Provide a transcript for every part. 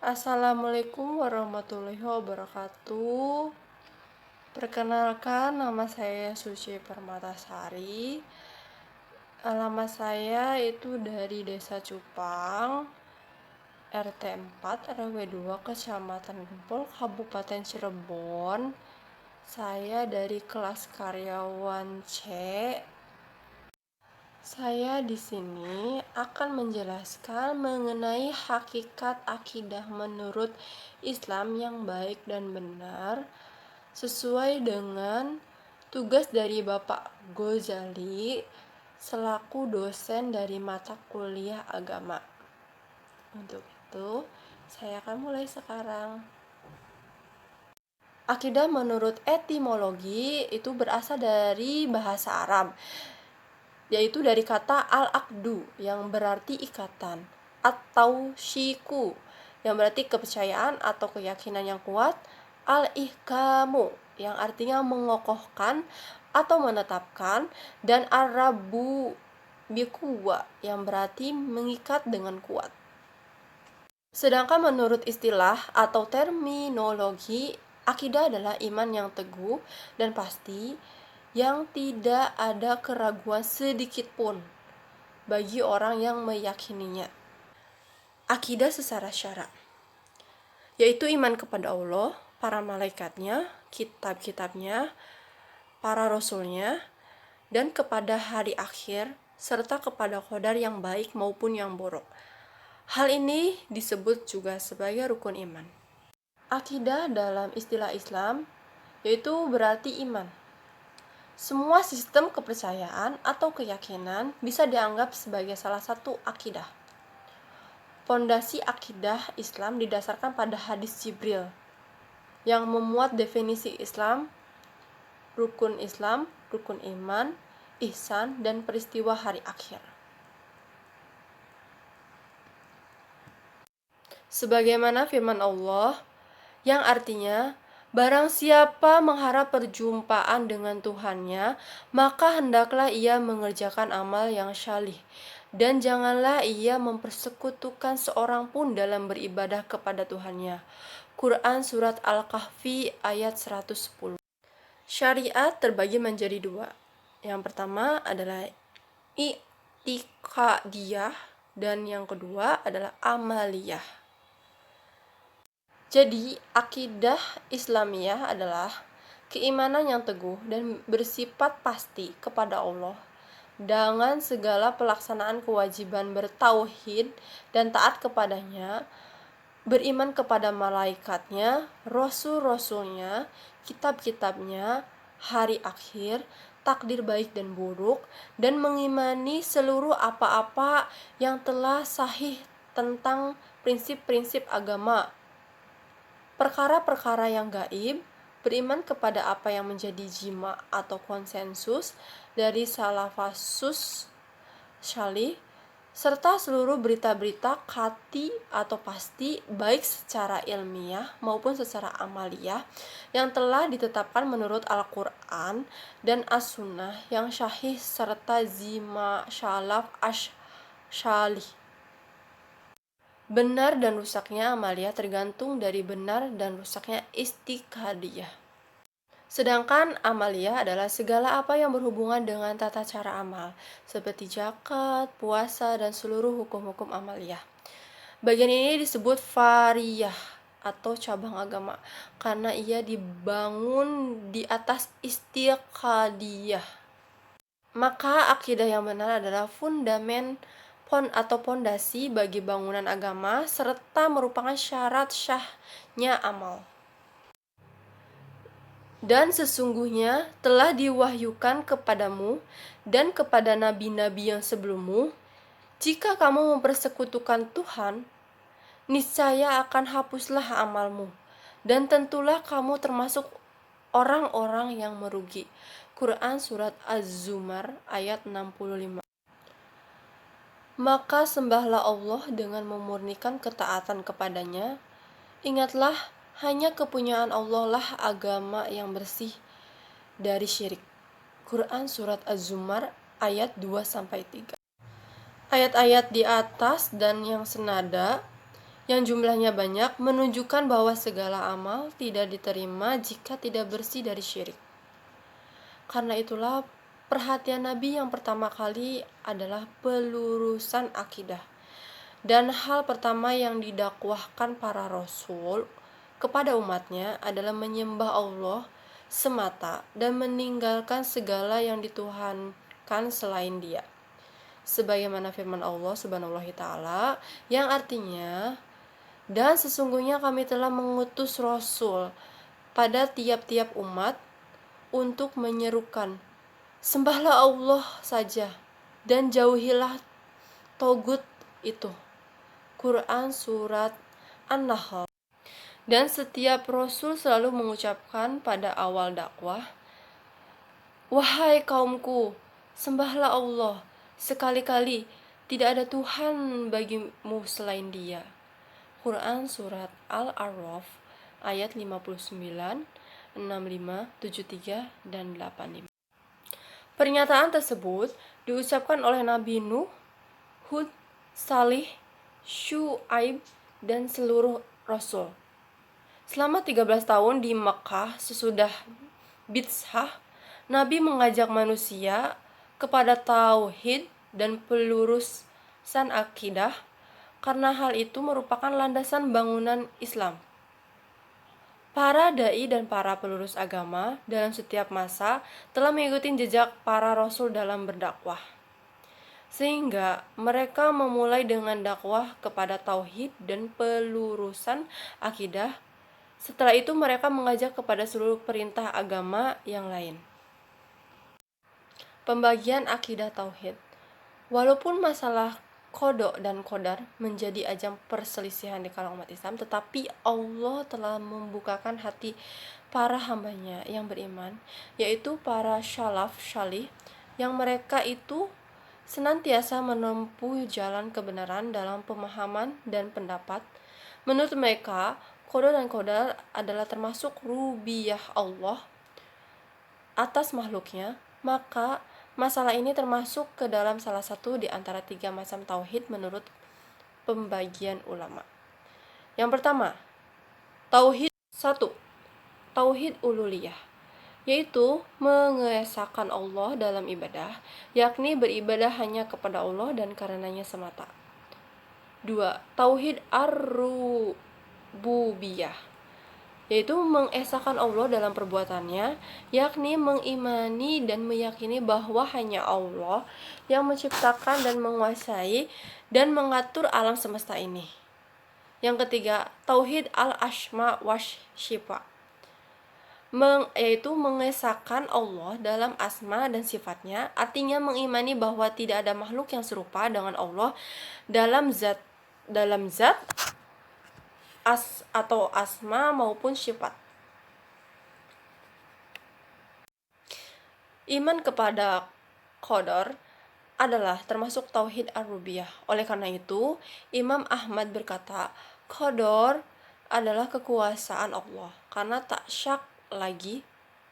Assalamualaikum warahmatullahi wabarakatuh. Perkenalkan, nama saya Suci Permatasari. Alamat saya itu dari Desa Cupang, RT 4 RW 2, Kecamatan Gempol, Kabupaten Cirebon. Saya dari kelas karyawan C. Saya di sini akan menjelaskan mengenai hakikat akidah menurut Islam yang baik dan benar sesuai dengan tugas dari Bapak Ghazali selaku dosen dari mata kuliah agama. Untuk itu, saya akan mulai sekarang. Akidah menurut etimologi itu berasal dari bahasa Arab, yaitu dari kata al-aqdu yang berarti ikatan, atau syiku yang berarti kepercayaan atau keyakinan yang kuat, al-ihkamu yang artinya mengokohkan atau menetapkan, dan ar-rabu bikuwa yang berarti mengikat dengan kuat. Sedangkan menurut istilah atau terminologi, akidah adalah iman yang teguh dan pasti yang tidak ada keraguan sedikit pun bagi orang yang meyakininya. Akidah secara syara, yaitu iman kepada Allah, para malaikatnya, kitab-kitabnya, para rasulnya, dan kepada hari akhir, serta kepada qadar yang baik maupun yang buruk. Hal ini disebut juga sebagai rukun iman. Akidah dalam istilah Islam yaitu berarti iman. Semua sistem kepercayaan atau keyakinan bisa dianggap sebagai salah satu akidah. Pondasi akidah Islam didasarkan pada hadis Jibril yang memuat definisi Islam, rukun iman, ihsan, dan peristiwa hari akhir. Sebagaimana firman Allah yang artinya, barang siapa mengharap perjumpaan dengan Tuhannya, maka hendaklah ia mengerjakan amal yang syalih, dan janganlah ia mempersekutukan seorang pun dalam beribadah kepada Tuhannya. Quran Surat Al-Kahfi ayat 110. Syariat terbagi menjadi dua. Yang pertama adalah i'tiqadiyah dan yang kedua adalah amaliyah. Jadi, akidah Islamiyah adalah keimanan yang teguh dan bersifat pasti kepada Allah dengan segala pelaksanaan kewajiban bertauhid dan taat kepadanya, beriman kepada malaikatnya, rasul-rasulnya, kitab-kitabnya, hari akhir, takdir baik dan buruk, dan mengimani seluruh apa-apa yang telah sahih tentang prinsip-prinsip agama, perkara-perkara yang gaib, beriman kepada apa yang menjadi jima atau konsensus dari salafasus syalih, serta seluruh berita-berita qati atau pasti baik secara ilmiah maupun secara amaliyah yang telah ditetapkan menurut Al-Quran dan As-Sunnah yang syahih serta zima syalaf syalih. Benar dan rusaknya amaliyah tergantung dari benar dan rusaknya istiqadiyah. Sedangkan amaliyah adalah segala apa yang berhubungan dengan tata cara amal, seperti zakat, puasa, dan seluruh hukum-hukum amaliyah. Bagian ini disebut fariyah atau cabang agama, karena ia dibangun di atas istiqadiyah. Maka akidah yang benar adalah fundamen atau pondasi bagi bangunan agama serta merupakan syarat syahnya amal. Dan sesungguhnya telah diwahyukan kepadamu dan kepada nabi-nabi yang sebelummu, jika kamu mempersekutukan Tuhan, niscaya akan hapuslah amalmu, dan tentulah kamu termasuk orang-orang yang merugi. Quran Surat Az-Zumar ayat 65. Maka sembahlah Allah dengan memurnikan ketaatan kepadanya. Ingatlah, hanya kepunyaan Allah lah agama yang bersih dari syirik. Quran Surat Az-Zumar ayat 2-3. Ayat-ayat di atas dan yang senada yang jumlahnya banyak menunjukkan bahwa segala amal tidak diterima jika tidak bersih dari syirik. Karena itulah perhatian Nabi yang pertama kali adalah pelurusan akidah. Dan hal pertama yang didakwahkan para rasul kepada umatnya adalah menyembah Allah semata dan meninggalkan segala yang dituhankan selain Dia. Sebagaimana firman Allah Subhanahu wa taala yang artinya, dan sesungguhnya kami telah mengutus rasul pada tiap-tiap umat untuk menyerukan, sembahlah Allah saja dan jauhilah togut itu. Quran Surat An-Nahl. Dan setiap rasul selalu mengucapkan pada awal dakwah, wahai kaumku, sembahlah Allah, sekali-kali tidak ada Tuhan bagimu selain Dia. Quran Surat Al-A'raf ayat 59, 65, 73, dan 85. Pernyataan tersebut diucapkan oleh Nabi Nuh, Hud, Salih, Syu'aib, dan seluruh rasul. Selama 13 tahun di Makkah sesudah Bitsah, Nabi mengajak manusia kepada tauhid dan pelurusan akidah, karena hal itu merupakan landasan bangunan Islam. Para dai dan para pelurus agama dalam setiap masa telah mengikuti jejak para rasul dalam berdakwah, sehingga mereka memulai dengan dakwah kepada tauhid dan pelurusan akidah. Setelah itu mereka mengajak kepada seluruh perintah agama yang lain. Pembagian akidah tauhid. Walaupun masalah qada dan qadar menjadi ajang perselisihan di kalangan umat Islam, tetapi Allah telah membukakan hati para hambanya yang beriman, yaitu para salaf salih, yang mereka itu senantiasa menempuh jalan kebenaran dalam pemahaman dan pendapat. Menurut mereka, qada dan qadar adalah termasuk rububiyah Allah atas makhluknya, maka masalah ini termasuk ke dalam salah satu di antara 3 macam tauhid menurut pembagian ulama. Yang pertama, tauhid 1. Tauhid uluhiyah, yaitu mengesahkan Allah dalam ibadah, yakni beribadah hanya kepada Allah dan karenanya semata. 2. Tauhid ar-rububiyah, yaitu mengesahkan Allah dalam perbuatannya, yakni mengimani dan meyakini bahwa hanya Allah yang menciptakan dan menguasai dan mengatur alam semesta ini. Yang ketiga, tauhid al-asma wasyifa, yaitu mengesahkan Allah dalam asma dan sifatnya, artinya mengimani bahwa tidak ada makhluk yang serupa dengan Allah dalam zat atau asma maupun sifat. Iman kepada qadar adalah termasuk tauhid ar-rububiyah. Oleh karena itu, Imam Ahmad berkata, qadar adalah kekuasaan Allah, karena tak syak lagi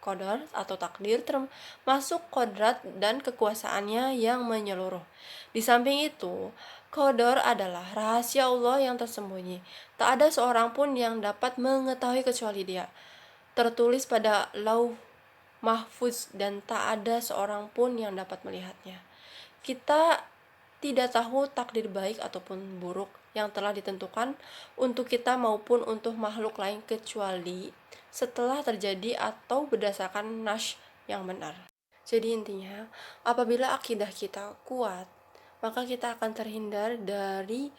qadar atau takdir termasuk kodrat dan kekuasaannya yang menyeluruh. Di samping itu, qadar adalah rahasia Allah yang tersembunyi. Tak ada seorang pun yang dapat mengetahui kecuali Dia. Tertulis pada Lauh Mahfuz dan tak ada seorang pun yang dapat melihatnya. Kita tidak tahu takdir baik ataupun buruk yang telah ditentukan untuk kita maupun untuk makhluk lain kecuali setelah terjadi atau berdasarkan nas yang benar. Jadi intinya, apabila akidah kita kuat, maka kita akan terhindar dari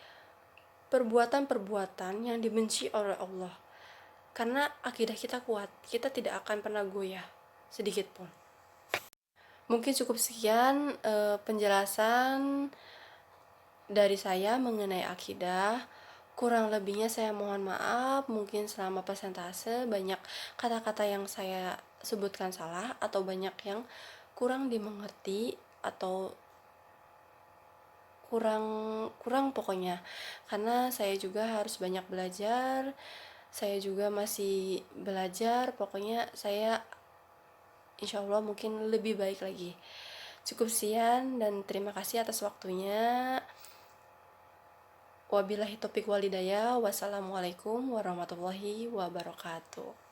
perbuatan-perbuatan yang dibenci oleh Allah. Karena akidah kita kuat, kita tidak akan pernah goyah sedikit pun. Mungkin cukup sekian penjelasan dari saya mengenai akidah. Kurang lebihnya saya mohon maaf, mungkin selama presentase banyak kata-kata yang saya sebutkan salah atau banyak yang kurang dimengerti atau kurang pokoknya, karena saya juga harus banyak belajar, saya juga masih belajar, pokoknya saya insya Allah mungkin lebih baik lagi. Cukup sekian dan terima kasih atas waktunya. Wabillahi taufiq walhidayah. Wassalamualaikum warahmatullahi wabarakatuh.